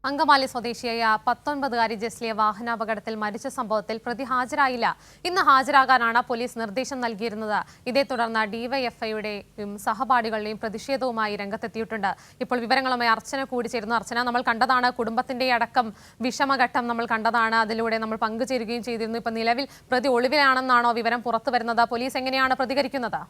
അങ്കമാലി സ്വദേശിയായ 19-കാരി ജസ്ലിയ വാഹനാപകടത്തിൽ മരിച്ച സംഭവത്തിൽ പ്രതി ഹാജരായില്ല. ഇന്ന് ഹാജരാകാനാണ് പോലീസ് നിർദ്ദേശം നൽകിയിരുന്നത്. ഇതേ തുടർന്ന് ഡിവൈഎഫ്ഐയുടെയും സഹപാഠികളുടെയും പ്രതിഷേധവുമായി രംഗത്തെത്തിയിട്ടുണ്ട്. ഇപ്പോൾ വിവരങ്ങളുമായി അർച്ചന കൂടി ചേരുന്നു. അർച്ചന, നമ്മൾ കണ്ടതാണ്, കുടുംബത്തിന്റെ അടക്കം വിഷമഘട്ടം നമ്മൾ കണ്ടതാണ്. അതിലൂടെ നമ്മൾ പങ്കുചേരുകയും ചെയ്തിരുന്നു. ഇപ്പൊ നിലവിൽ പ്രതി ഒളിവിലാണെന്നാണോ വിവരം പുറത്തു വരുന്നത്? പോലീസ് എങ്ങനെയാണ് പ്രതികരിക്കുന്നത്?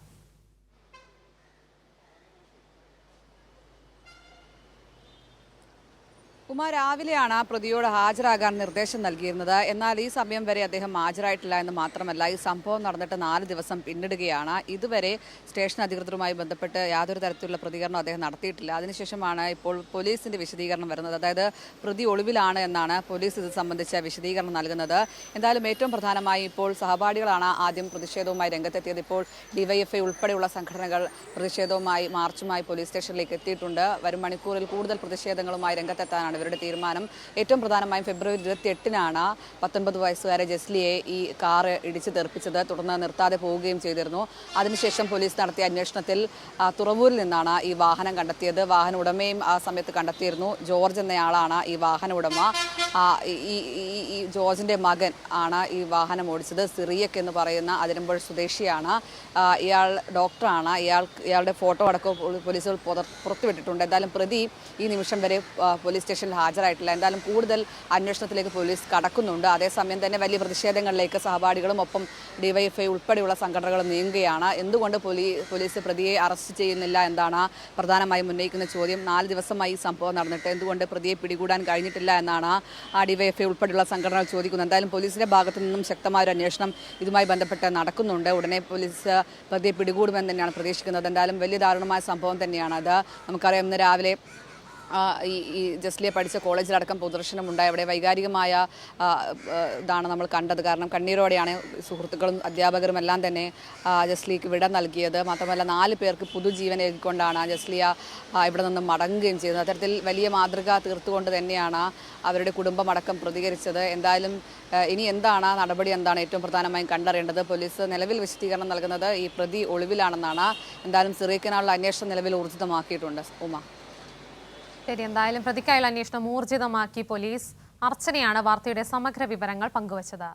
രാവിലെയാണ് പ്രതിയോട് ഹാജരാകാൻ നിർദ്ദേശം നൽകിയിരുന്നത്. എന്നാൽ ഈ സമയം വരെ അദ്ദേഹം ഹാജരായിട്ടില്ല എന്ന് മാത്രമല്ല, ഈ സംഭവം നടന്നിട്ട് 4 ദിവസം പിന്നിടുകയാണ്. ഇതുവരെ സ്റ്റേഷൻ അധികൃതരുമായി ബന്ധപ്പെട്ട് യാതൊരു തരത്തിലുള്ള പ്രതികരണം അദ്ദേഹം നടത്തിയിട്ടില്ല. അതിനുശേഷമാണ് ഇപ്പോൾ പോലീസിന്റെ വിശദീകരണം വരുന്നത്. അതായത് പ്രതി ഒളിവിലാണ് എന്നാണ് പോലീസ് ഇത് സംബന്ധിച്ച വിശദീകരണം നൽകുന്നത്. എന്തായാലും ഏറ്റവും പ്രധാനമായി ഇപ്പോൾ സഹപാഠികളാണ് ആദ്യം പ്രതിഷേധവുമായി രംഗത്തെത്തിയത്. ഇപ്പോൾ ഡിവൈഎഫ്ഐ ഉൾപ്പെടെയുള്ള സംഘടനകൾ പ്രതിഷേധവുമായി മാർച്ചുമായി പോലീസ് സ്റ്റേഷനിലേക്ക് എത്തിയിട്ടുണ്ട്. വരും മണിക്കൂറിൽ കൂടുതൽ പ്രതിഷേധങ്ങളുമായി രംഗത്തെത്താനാണ് ഇവരുടെ തീരുമാനം. ഏറ്റവും പ്രധാനമായും ഫെബ്രുവരി 28-നാണ് 19 വയസ്സുകാരെ ജസ്ലിയെ ഈ കാറ് ഇടിച്ച് തെറിപ്പിച്ചത്. തുടർന്ന് നിർത്താതെ പോവുകയും ചെയ്തിരുന്നു. അതിനുശേഷം പോലീസ് നടത്തിയ അന്വേഷണത്തിൽ തുറവൂരിൽ നിന്നാണ് ഈ വാഹനം കണ്ടെത്തിയത്. വാഹന ഉടമയും ആ സമയത്ത് കണ്ടെത്തിയിരുന്നു. ജോർജ് എന്നയാളാണ് ഈ വാഹന ഉടമ. ഈ ജോർജിന്റെ മകൻ ആണ് ഈ വാഹനം ഓടിച്ചത്. സിറിയക് എന്ന് പറയുന്ന അതിരമ്പുഴ സ്വദേശിയാണ്. ഇയാൾ ഡോക്ടറാണ്. ഇയാളുടെ ഫോട്ടോ അടക്കം പോലീസുകൾ പുറത്തുവിട്ടിട്ടുണ്ട്. എന്തായാലും പ്രതി ഈ നിമിഷം വരെ പോലീസ് സ്റ്റേഷനിൽ ഹാജരായിട്ടില്ല. എന്തായാലും കൂടുതൽ അന്വേഷണത്തിലേക്ക് പോലീസ് കടക്കുന്നുണ്ട്. അതേസമയം തന്നെ വലിയ പ്രതിഷേധങ്ങളിലേക്ക് സഹപാഠികളും ഒപ്പം ഡിവൈഎഫ്ഐ ഉൾപ്പെടെയുള്ള സംഘടനകൾ നീങ്ങുകയാണ്. എന്തുകൊണ്ട് പോലീസ് പ്രതിയെ അറസ്റ്റ് ചെയ്യുന്നില്ല എന്നാണ് പ്രധാനമായും ഉന്നയിക്കുന്ന ചോദ്യം. 4 ദിവസമായി ഈ സംഭവം നടന്നിട്ട് എന്തുകൊണ്ട് പ്രതിയെ പിടികൂടാൻ കഴിഞ്ഞിട്ടില്ല എന്നാണ് ഡിവൈഎഫ്ഐ ഉൾപ്പെടെയുള്ള സംഘടനകൾ ചോദിക്കുന്നത്. എന്തായാലും പോലീസിന്റെ ഭാഗത്തു നിന്നും ശക്തമായ ഒരു അന്വേഷണം ഇതുമായി ബന്ധപ്പെട്ട് നടക്കുന്നുണ്ട്. ഉടനെ പോലീസ് പ്രതിയെ പിടികൂടുമെന്ന് തന്നെയാണ് പ്രതീക്ഷിക്കുന്നത്. എന്തായാലും വലിയ ദാരുണമായ സംഭവം തന്നെയാണ് അത്. നമുക്കറിയാം, ഇന്ന് രാവിലെ ഈ ജസ്ലിയ പഠിച്ച കോളേജിലടക്കം പൊതുദർശനമുണ്ടായി. അവിടെ വൈകാരികമായ ഇതാണ് നമ്മൾ കണ്ടത്. കാരണം കണ്ണീരോടെയാണ് സുഹൃത്തുക്കളും അധ്യാപകരും എല്ലാം തന്നെ ജസ്ലിക്ക് വിട നൽകിയത്. മാത്രമല്ല 4 പേർക്ക് പുതുജീവൻ ഏകിക്കൊണ്ടാണ് ജസ്ലിയ ഇവിടെ നിന്നും മടങ്ങുകയും ചെയ്തത്. അത്തരത്തിൽ വലിയ മാതൃക തീർത്തുകൊണ്ട് തന്നെയാണ് അവരുടെ കുടുംബമടക്കം പ്രതികരിച്ചത്. എന്തായാലും ഇനി എന്താണ് നടപടി എന്താണ് ഏറ്റവും പ്രധാനമായും കണ്ടറിയേണ്ടത്. പോലീസ് നിലവിൽ വിശദീകരണം നൽകുന്നത് ഈ പ്രതി ഒളിവിലാണെന്നാണ്. എന്തായാലും സിറിയക്കിനുള്ള അന്വേഷണം നിലവിൽ ഊർജിതമാക്കിയിട്ടുണ്ട്. ശരി, എന്തായാലും പ്രതിക്കായുള്ള അന്വേഷണം ഊർജിതമാക്കി പോലീസ്. അർച്ചനയാണ് വാർത്തയുടെ സമഗ്ര വിവരങ്ങൾ പങ്കുവച്ചത്.